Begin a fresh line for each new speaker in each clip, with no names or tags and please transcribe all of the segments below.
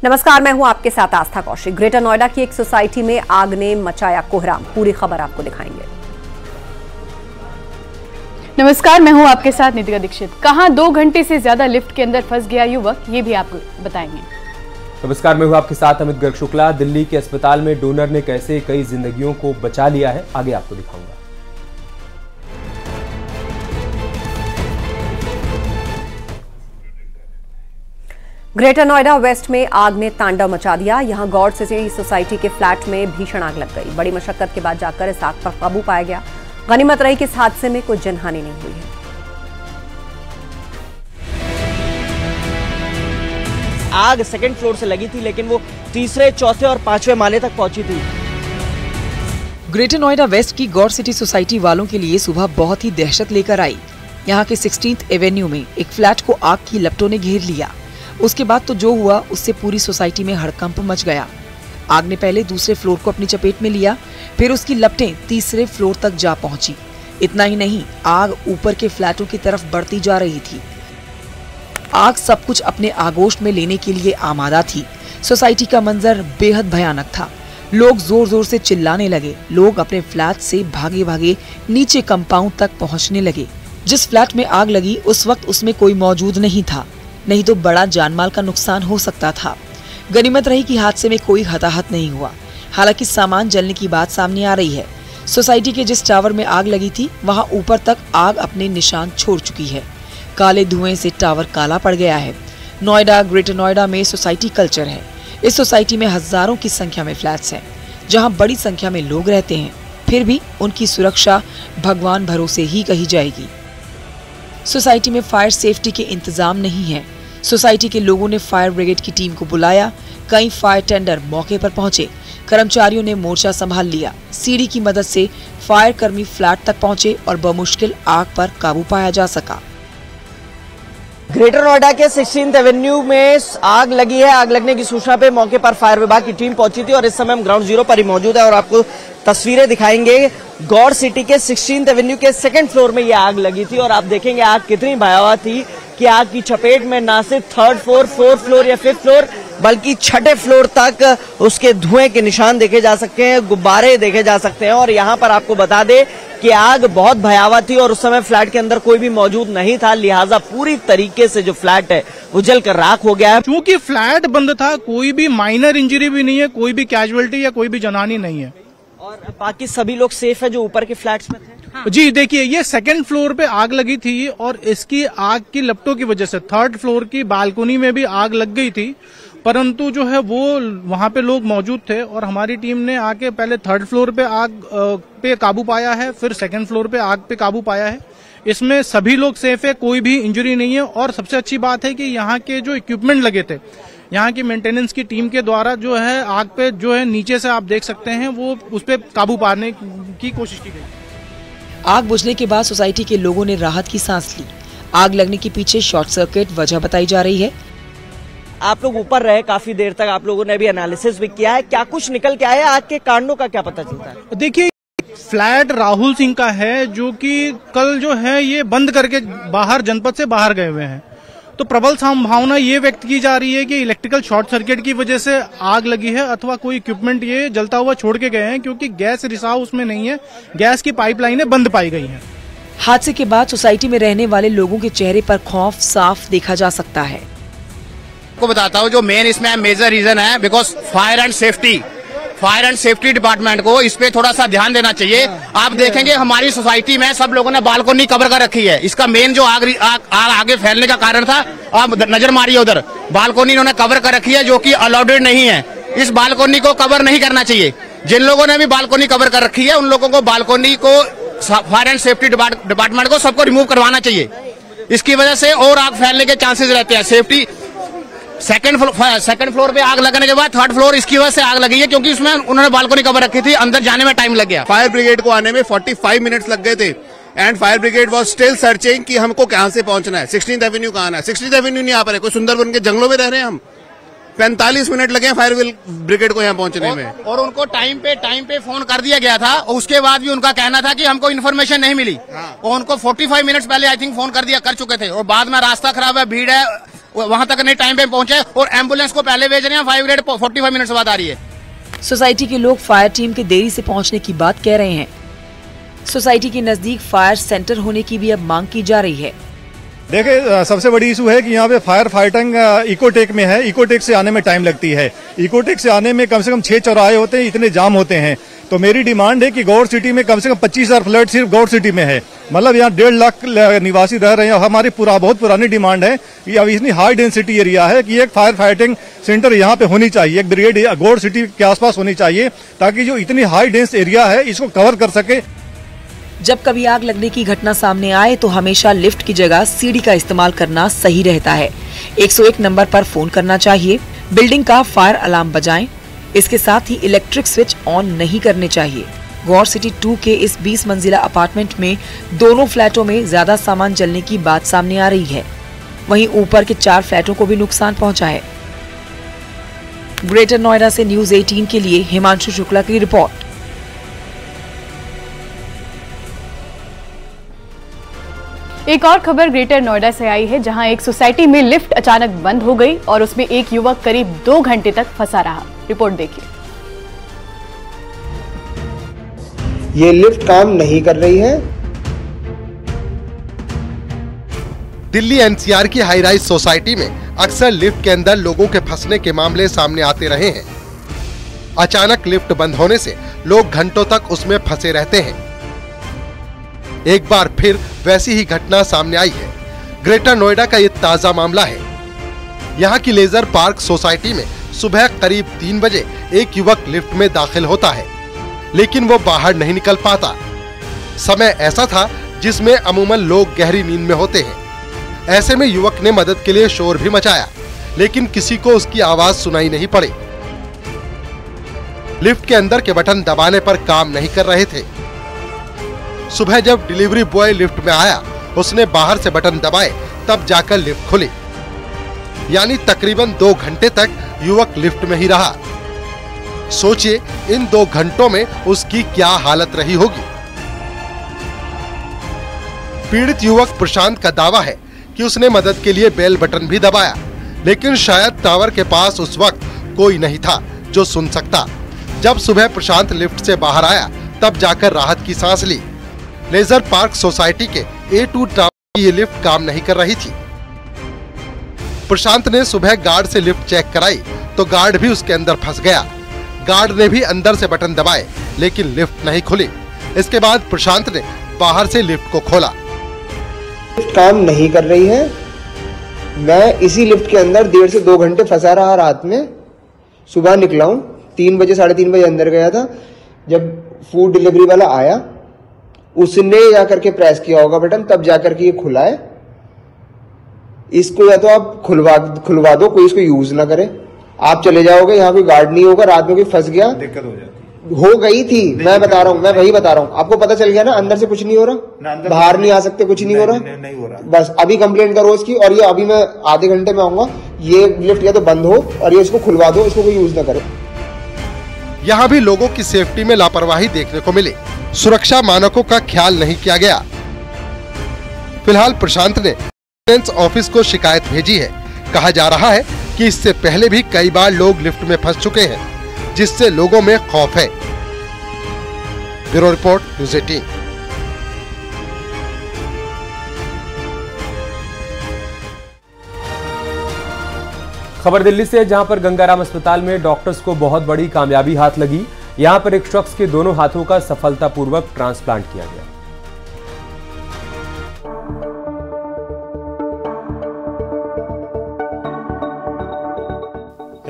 नमस्कार, मैं हूं आपके साथ आस्था कौशिक। ग्रेटर नोएडा की एक सोसाइटी में आग ने मचाया कोहराम। पूरी खबर आपको दिखाएंगे।
नमस्कार, मैं हूं आपके साथ नितिका दीक्षित। कहां 2 घंटे से ज्यादा लिफ्ट के अंदर फंस गया युवक, ये भी आपको बताएंगे।
नमस्कार, मैं हूं आपके साथ अमित गर्ग शुक्ला। दिल्ली के अस्पताल में डोनर ने कैसे कई जिंदगियों को बचा लिया है, आगे आपको दिखाऊंगा।
ग्रेटर नोएडा वेस्ट में आग ने तांडव मचा दिया। यहां गॉड सिटी सोसाइटी के फ्लैट में भीषण आग लग गई। बड़ी मशक्कत के बाद जाकर इस आग पर काबू पाया गया। गनीमत रही कि इस हादसे में कोई जनहानि नहीं हुई है।
आग सेकंड फ्लोर से लगी थी, लेकिन वो तीसरे, चौथे और 5वें माले तक पहुंची थी।
ग्रेटर नोएडा वेस्ट की गॉड सिटी सोसाइटी वालों के लिए सुबह बहुत ही दहशत लेकर आई। यहाँ के 16th एवेन्यू में एक फ्लैट को आग की लपटों ने घेर लिया। उसके बाद तो जो हुआ उससे पूरी सोसाइटी में हड़कंप मच गया। आग ने पहले दूसरे फ्लोर को अपनी चपेट में लिया, फिर उसकी लपटें तीसरे फ्लोर तक जा पहुंची। इतना ही नहीं, आग ऊपर के फ्लैटों की तरफ बढ़ती जा रही थी। आग सब कुछ अपने आगोश में लेने के लिए आमादा थी। सोसाइटी का मंजर बेहद भयानक था। लोग जोर जोर से चिल्लाने लगे। लोग अपने फ्लैट से भागे भागे नीचे कंपाउंड तक पहुंचने लगे। जिस फ्लैट में आग लगी उस वक्त उसमें कोई मौजूद नहीं था, नहीं तो बड़ा जानमाल का नुकसान हो सकता था। गनीमत रही कि हादसे में कोई हताहत नहीं हुआ। हालांकि सामान जलने की बात सामने आ रही है। सोसाइटी के जिस टावर में आग लगी थी वहां ऊपर तक आग अपने निशान छोड़ चुकी है। काले धुएं से टावर काला पड़ गया है। नोएडा, ग्रेटर नोएडा में सोसाइटी कल्चर है। इस सोसाइटी में हजारों की संख्या में फ्लैट्स हैं, जहां बड़ी संख्या में लोग रहते हैं। फिर भी उनकी सुरक्षा भगवान भरोसे ही कही जाएगी। सोसाइटी में फायर सेफ्टी के इंतजाम नहीं है। सोसाइटी के लोगों ने फायर ब्रिगेड की टीम को बुलाया। कई फायर टेंडर मौके पर पहुंचे। कर्मचारियों ने मोर्चा संभाल लिया। सीढ़ी की मदद से फायर कर्मी फ्लैट तक पहुंचे और बमुश्किल आग पर काबू पाया जा सका।
ग्रेटर नोएडा के 16th एवेन्यू में आग लगी है। आग लगने की सूचना पे मौके पर फायर विभाग की टीम पहुंची थी और इस समय हम ग्राउंड जीरो पर ही मौजूद है और आपको तस्वीरें दिखाएंगे। गॉड सिटी के 16th एवेन्यू के 2nd फ्लोर में ये आग लगी थी और आप देखेंगे आग कितनी भयावह थी कि आग की चपेट में ना सिर्फ 3rd फ्लोर, 4th फ्लोर या 5th फ्लोर, बल्कि 6ठे फ्लोर तक उसके धुएं के निशान देखे जा सकते हैं, गुब्बारे देखे जा सकते हैं। और यहाँ पर आपको बता दें कि आग बहुत भयावह थी और उस समय फ्लैट के अंदर कोई भी मौजूद नहीं था, लिहाजा पूरी तरीके से जो फ्लैट है वो जलकर राख हो गया है।
क्योंकि फ्लैट बंद था, कोई भी माइनर इंजरी भी नहीं है, कोई भी कैजुअलिटी या कोई भी जनहानि नहीं है
और बाकी सभी लोग सेफ है जो ऊपर के फ्लैट्स में थे। हाँ।
जी देखिए, ये 2nd फ्लोर पे आग लगी थी और इसकी आग की लपटों की वजह से 3rd फ्लोर की बालकनी में भी आग लग गई थी, परंतु जो है वो वहां पे लोग मौजूद थे और हमारी टीम ने आके पहले 3rd फ्लोर पे आग पे काबू पाया है, फिर 2nd फ्लोर पे आग पे काबू पाया है। इसमें सभी लोग सेफ है, कोई भी इंजरी नहीं है। और सबसे अच्छी बात है कि यहाँ के जो इक्विपमेंट लगे थे, यहाँ की मेंटेनेंस की टीम के द्वारा जो है आग पे जो है नीचे से आप देख सकते हैं वो उस पे काबू पाने की कोशिश की गई।
आग बुझने के बाद सोसाइटी के लोगों ने राहत की सांस ली। आग लगने के पीछे शॉर्ट सर्किट वजह बताई जा रही है।
आप लोग ऊपर रहे काफी देर तक, आप लोगों ने भी एनालिसिस भी किया है, क्या कुछ निकल के आया? आग के कारणों का क्या पता चलता है?
देखिए, फ्लैट राहुल सिंह का है जो कि कल जो है ये बंद करके बाहर जनपद से बाहर गए हुए हैं। तो प्रबल संभावना ये व्यक्त की जा रही है कि इलेक्ट्रिकल शॉर्ट सर्किट की वजह से आग लगी है अथवा कोई इक्विपमेंट ये जलता हुआ छोड़ के गए हैं, क्योंकि गैस रिसाव उसमें नहीं है, गैस की पाइपलाइनें बंद पाई गई हैं।
हादसे के बाद सोसाइटी में रहने वाले लोगों के चेहरे पर खौफ साफ देखा जा सकता है।
आपको बताता हूँ जो मेन इसमें मेजर रीजन है, because fire and safety department को इस पे थोड़ा सा ध्यान देना चाहिए। आप देखेंगे हमारी सोसाइटी में सब लोगों ने बालकोनी कवर कर रखी है। इसका मेन जो आग आगे फैलने का कारण था, आप नजर मारिए उधर, बालकोनी इन्होंने कवर कर रखी है जो कि अलाउड नहीं है। इस बालकोनी को कवर नहीं करना चाहिए। जिन लोगों ने भी बालकोनी कवर कर रखी है उन लोगों को बालकोनी को फायर एंड सेफ्टी डिपार्टमेंट को सबको रिमूव करवाना चाहिए। इसकी वजह से और आग फैलने के चांसेस रहते हैं। सेफ्टी 2nd फ्लोर पे आग लगने के बाद 3rd फ्लोर इसकी वजह से आग लगी है, क्योंकि उसमें उन्होंने बालकनी कवर रखी थी, अंदर जाने में टाइम लग गया।
फायर ब्रिगेड को आने में 45 मिनट्स लग गए थे and fire brigade was still searching कि हमको कहां से पहुंचना है। 16th एवेन्यू कहां है? 16th एवेन्यू नहीं आ पा रहे, कोई सुंदरबन के जंगलों में रह रहे हैं हम। 45 मिनट लगे फायर ब्रिगेड को यहाँ पहुंचने में
और उनको टाइम पे फोन कर दिया गया था। उसके बाद भी उनका कहना था कि हमको इन्फॉर्मेशन नहीं मिली। और उनको 45 मिनट्स पहले आई थिंक फोन कर चुके थे और बाद में रास्ता खराब है, भीड़ है, वहां तक नहीं टाइम पे पहुंचे और एम्बुलेंस को पहले भेज रहे हैं। 5 ग्रेड 45 मिनट्स बाद आ रही है।
सोसाइटी के लोग फायर टीम के देरी से पहुंचने की बात कह रहे हैं। सोसाइटी के नजदीक फायर सेंटर होने की भी अब मांग की जा रही है।
देखिए, सबसे बड़ी इशू है कि यहाँ पे फायर फाइटिंग इकोटेक में है। इकोटेक से आने में टाइम लगती है। इकोटेक से आने में कम से कम 6 चौराहे होते हैं, इतने जाम होते हैं। तो मेरी डिमांड है कि गौर सिटी में कम से कम 25,000 फ्लैट सिर्फ गौर सिटी में है। मतलब यहाँ 1.5 लाख निवासी रह रहे हैं। हमारी बहुत पुरानी डिमांड है कि अब इतनी हाई डेंसिटी एरिया है कि एक फायर फाइटिंग सेंटर यहाँ पे होनी चाहिए, एक ब्रिगेड गौर सिटी के आसपास होनी चाहिए, ताकि जो इतनी हाई डेंस एरिया है इसको कवर कर सके।
जब कभी आग लगने की घटना सामने आए तो हमेशा लिफ्ट की जगह सीढ़ी का इस्तेमाल करना सही रहता है। 101 नंबर पर फोन करना चाहिए। बिल्डिंग का फायर अलार्म बजाएं। इसके साथ ही इलेक्ट्रिक स्विच ऑन नहीं करने चाहिए। गौर सिटी 2 के इस 20 मंजिला अपार्टमेंट में दोनों फ्लैटों में ज्यादा सामान जलने की बात सामने आ रही है। वहीं ऊपर के 4 फ्लैटों को भी नुकसान पहुंचा है। ग्रेटर नोएडा से न्यूज़ 18 के लिए हिमांशु शुक्ला की रिपोर्ट।
एक और खबर ग्रेटर नोएडा से आई है, जहां एक सोसाइटी में लिफ्ट अचानक बंद हो गई और उसमें एक युवक करीब 2 घंटे तक फंसा रहा। रिपोर्ट देखिए।
ये लिफ्ट काम नहीं कर रही है।
दिल्ली एनसीआर की हाई राइज सोसाइटी में अक्सर लिफ्ट के अंदर लोगों के फंसने के मामले सामने आते रहे हैं। अचानक लिफ्ट बंद होने से लोग घंटों तक उसमें फंसे रहते हैं। एक बार फिर वैसी ही घटना सामने आई है। ग्रेटर नोएडा का ये ताजा मामला है। यहाँ की लेजर पार्क सोसाइटी में सुबह करीब 3 बजे एक युवक लिफ्ट में दाखिल होता है, लेकिन वो बाहर नहीं निकल पाता। समय ऐसा था जिसमें अमूमन लोग गहरी नींद में होते हैं। ऐसे में युवक ने मदद के लिए शोर भी मचाया, लेकिन किसी को उसकी आवाज सुनाई नहीं पड़ी। लिफ्ट के अंदर के बटन दबाने पर काम नहीं कर रहे थे। सुबह जब डिलीवरी बॉय लिफ्ट में आया, उसने बाहर से बटन दबाए, तब जाकर लिफ्ट खुली। यानी तकरीबन 2 घंटे तक युवक लिफ्ट में ही रहा। सोचिए इन 2 घंटों में उसकी क्या हालत रही होगी। पीड़ित युवक प्रशांत का दावा है कि उसने मदद के लिए बेल बटन भी दबाया, लेकिन शायद टावर के पास उस वक्त कोई नहीं था जो सुन सकता। जब सुबह प्रशांत लिफ्ट से बाहर आया, तब जाकर राहत की सांस ली। लेजर पार्क सोसाइटी के A2 टावर की ये लिफ्ट काम नहीं कर रही थी। प्रशांत ने सुबह गार्ड से लिफ्ट चेक कराई तो गार्ड भी उसके अंदर फंस गया। गार्ड ने भी अंदर से बटन दबाए, लेकिन लिफ्ट नहीं खुली। इसके बाद प्रशांत ने बाहर से लिफ्ट को खोला।
लिफ्ट काम नहीं कर रही है। मैं इसी लिफ्ट के अंदर 1.5 से 2 घंटे फंसा रहा रात में। सुबह निकला हूँ, 3 बजे 3:30 बजे अंदर गया था। जब फूड डिलीवरी वाला आया, उसने जाकर के प्रेस किया होगा बटन, तब जाकर के ये खुला है। इसको या तो आप खुलवा दो, कोई इसको यूज ना करे। आप चले जाओगे, यहाँ कोई गार्ड नहीं होगा। रात में कोई फंस गया, दिक्कत हो गई थी। मैं बता रहा हूँ, मैं वही बता रहा हूँ। आपको पता चल गया ना, अंदर से कुछ नहीं हो रहा, बाहर नहीं आ सकते, कुछ नहीं हो रहा। बस अभी कंप्लेंट करो इसकी, और ये अभी मैं आधे घंटे में आऊंगा। ये लिफ्ट या तो बंद हो और ये इसको खुलवा दो, इसको कोई यूज ना करे।
यहाँ भी लोगों की सेफ्टी में लापरवाही देखने को मिली। सुरक्षा मानकों का ख्याल नहीं किया गया। फिलहाल प्रशांत ने मेंटेनेंस ऑफिस को शिकायत भेजी है। कहा जा रहा है कि इससे पहले भी कई बार लोग लिफ्ट में फंस चुके हैं, जिससे लोगों में खौफ है। Bureau report, news 18।
खबर दिल्ली से, जहां पर गंगाराम अस्पताल में डॉक्टर्स को बहुत बड़ी कामयाबी हाथ लगी। यहां पर एक शख्स के दोनों हाथों का सफलतापूर्वक ट्रांसप्लांट किया गया।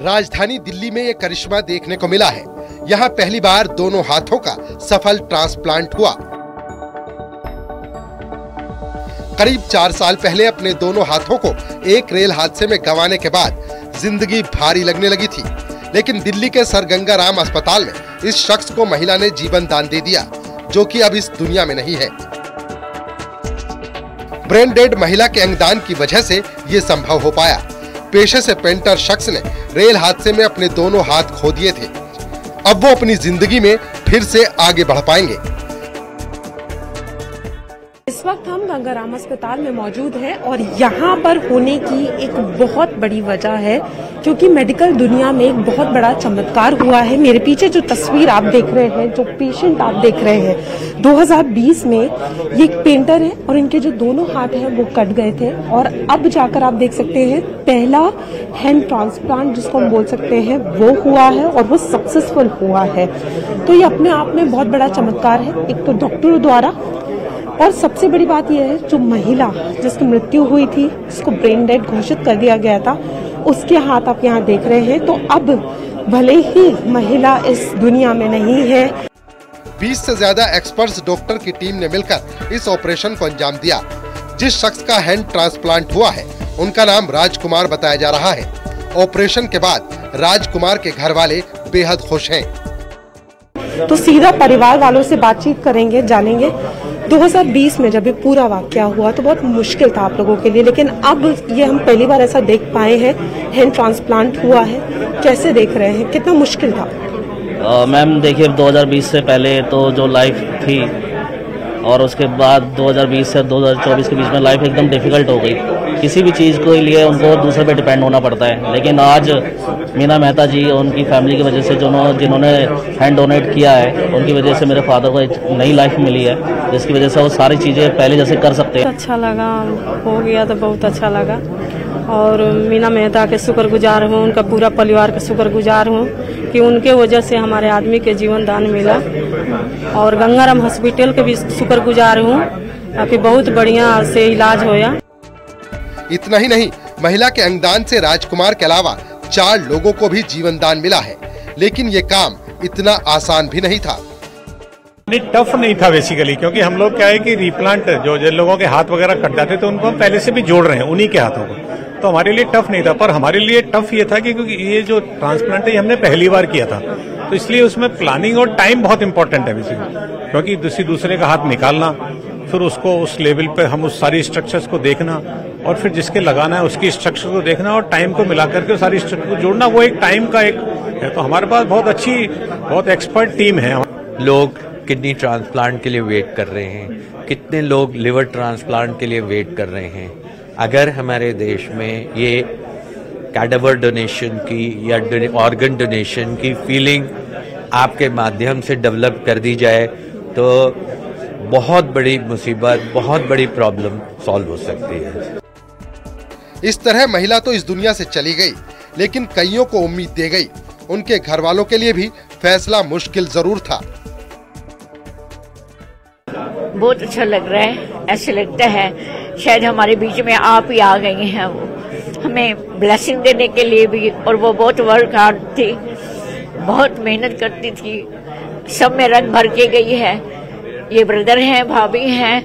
राजधानी दिल्ली में ये करिश्मा देखने को मिला है। यहाँ पहली बार दोनों हाथों का सफल ट्रांसप्लांट हुआ। करीब 4 साल पहले अपने दोनों हाथों को एक रेल हादसे में गंवाने के बाद जिंदगी भारी लगने लगी थी, लेकिन दिल्ली के सर गंगाराम अस्पताल में इस शख्स को महिला ने जीवन दान दे दिया, जो कि अब इस दुनिया में नहीं है। ब्रेन डेड महिला के अंगदान की वजह से ये संभव हो पाया। पेशे से पेंटर शख्स ने रेल हादसे में अपने दोनों हाथ खो दिए थे। अब वो अपनी जिंदगी में फिर से आगे बढ़ पाएंगे।
इस वक्त हम गंगाराम अस्पताल में मौजूद हैं और यहाँ पर होने की एक बहुत बड़ी वजह है क्योंकि मेडिकल दुनिया में एक बहुत बड़ा चमत्कार हुआ है। मेरे पीछे जो तस्वीर आप देख रहे हैं, जो पेशेंट आप देख रहे हैं, 2020 में ये एक पेंटर है और इनके जो दोनों हाथ हैं वो कट गए थे और अब जाकर आप देख सकते हैं पहला हैंड ट्रांसप्लांट जिसको हम बोल सकते हैं वो हुआ है और वो सक्सेसफुल हुआ है। तो ये अपने आप में बहुत बड़ा चमत्कार है, एक तो डॉक्टरों द्वारा, और सबसे बड़ी बात यह है जो महिला जिसकी मृत्यु हुई थी, जिसको ब्रेन डेड घोषित कर दिया गया था, उसके हाथ आप यहाँ देख रहे हैं। तो अब भले ही महिला इस दुनिया में नहीं है,
20 से ज्यादा एक्सपर्ट्स डॉक्टर की टीम ने मिलकर इस ऑपरेशन को अंजाम दिया। जिस शख्स का हैंड ट्रांसप्लांट हुआ है उनका नाम राजकुमार बताया जा रहा है। ऑपरेशन के बाद राजकुमार के घर वाले बेहद खुश हैं।
तो सीधा परिवार वालों से बातचीत करेंगे, जानेंगे 2020 में जब ये पूरा वाकया हुआ तो बहुत मुश्किल था आप लोगों के लिए, लेकिन अब ये हम पहली बार ऐसा देख पाए हैं, हैंड ट्रांसप्लांट हुआ है। कैसे देख रहे हैं, कितना मुश्किल था?
मैम देखिए 2020 से पहले तो जो लाइफ थी और उसके बाद 2020 से 2024 के बीच में लाइफ एकदम डिफिकल्ट हो गई। किसी भी चीज़ के लिए उनको दूसरे पे डिपेंड होना पड़ता है, लेकिन आज मीना मेहता जी और उनकी फैमिली की वजह से जिन्होंने हैंड डोनेट किया है उनकी वजह से मेरे फादर को एक नई लाइफ मिली है, जिसकी वजह से वो सारी चीज़ें पहले जैसे कर सकते हैं।
अच्छा लगा, हो गया तो बहुत अच्छा लगा और मीना मेहता के शुक्रगुजार हूँ, उनका पूरा परिवार का शुक्रगुजार हूँ कि उनके वजह से हमारे आदमी के जीवन दान मिला, और गंगाराम हॉस्पिटल के भी शुक्रगुजार हूँ कि बहुत बढ़िया से इलाज होया।
इतना ही नहीं, महिला के अंगदान से राजकुमार के अलावा 4 लोगों को भी जीवन दान मिला है, लेकिन ये काम इतना आसान भी नहीं था।
टफ नहीं था बेसिकली, क्योंकि हम लोग क्या है कि रीप्लांट जो जिन लोगों के हाथ वगैरह कट जाते थे उनको हम पहले से भी जोड़ रहे हैं उन्हीं के हाथों को, तो हमारे लिए टफ नहीं था। पर हमारे लिए टफ ये था कि क्योंकि ये जो ट्रांसप्लांट है ये हमने पहली बार किया था, तो इसलिए उसमें प्लानिंग और टाइम बहुत इंपॉर्टेंट है बेसिकली, क्योंकि दूसरे का हाथ निकालना, फिर उसको उस लेवल पे हम उस सारी स्ट्रक्चर्स को देखना और फिर जिसके लगाना है उसकी स्ट्रक्चर को देखना और टाइम को मिला करके सारी स्ट्रक्चर को जोड़ना, वो एक टाइम का एक है। तो हमारे पास बहुत अच्छी, बहुत एक्सपर्ट टीम है।
लोग किडनी ट्रांसप्लांट के लिए वेट कर रहे हैं, कितने लोग लिवर ट्रांसप्लांट के लिए वेट कर रहे हैं। अगर हमारे देश में ये कैडेवर डोनेशन की या ऑर्गन डोनेशन की फीलिंग आपके माध्यम से डेवलप कर दी जाए तो बहुत बड़ी मुसीबत, बहुत बड़ी प्रॉब्लम सॉल्व हो सकती है।
इस तरह महिला तो इस दुनिया से चली गई, लेकिन कईयों को उम्मीद दे गई। उनके घर वालों के लिए भी फैसला मुश्किल जरूर था।
बहुत अच्छा लग रहा है, ऐसे लगता है शायद हमारे बीच में आप ही आ गई हैं, वो हमें ब्लेसिंग देने के लिए भी। और वो बहुत वर्क हार्ड थी, बहुत मेहनत करती थी, सब में रंग भर के गई है। ये ब्रदर हैं, भाभी हैं,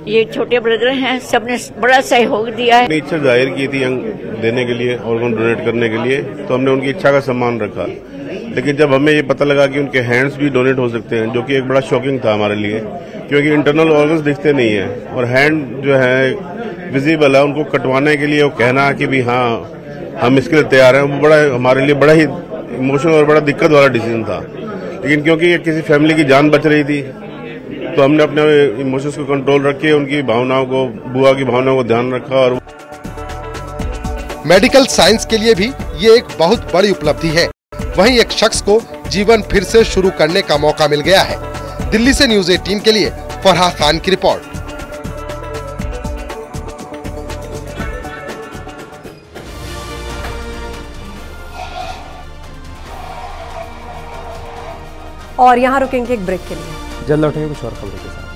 ये छोटे ब्रदर हैं, सबने बड़ा सहयोग दिया है।
अपनी इच्छा जाहिर की थी अंग देने के लिए, ऑर्गन डोनेट करने के लिए, तो हमने उनकी इच्छा का सम्मान रखा। लेकिन जब हमें ये पता लगा कि उनके हैंड्स भी डोनेट हो सकते हैं, जो कि एक बड़ा शॉकिंग था हमारे लिए, क्योंकि इंटरनल ऑर्गन्स दिखते नहीं है और हैंड जो है विजिबल है, उनको कटवाने के लिए वो कहना कि भी हाँ हम इसके लिए तैयार हैं, वो बड़ा हमारे लिए बड़ा ही इमोशनल और बड़ा दिक्कत वाला डिसीजन था। लेकिन क्योंकि किसी फैमिली की जान बच रही थी तो हमने अपने इमोशंस को कंट्रोल रखे, उनकी भावनाओं को, बुआ की भावनाओं को ध्यान रखा। और
मेडिकल साइंस के लिए भी ये एक बहुत बड़ी उपलब्धि है। वहीं एक शख्स को जीवन फिर से शुरू करने का मौका मिल गया है। दिल्ली से न्यूज़ 18 के लिए फरहा खान की रिपोर्ट।
और यहाँ रुकेंगे एक ब्रेक के लिए,
जल्द लौटेंगे कुछ और खबरों के साथ।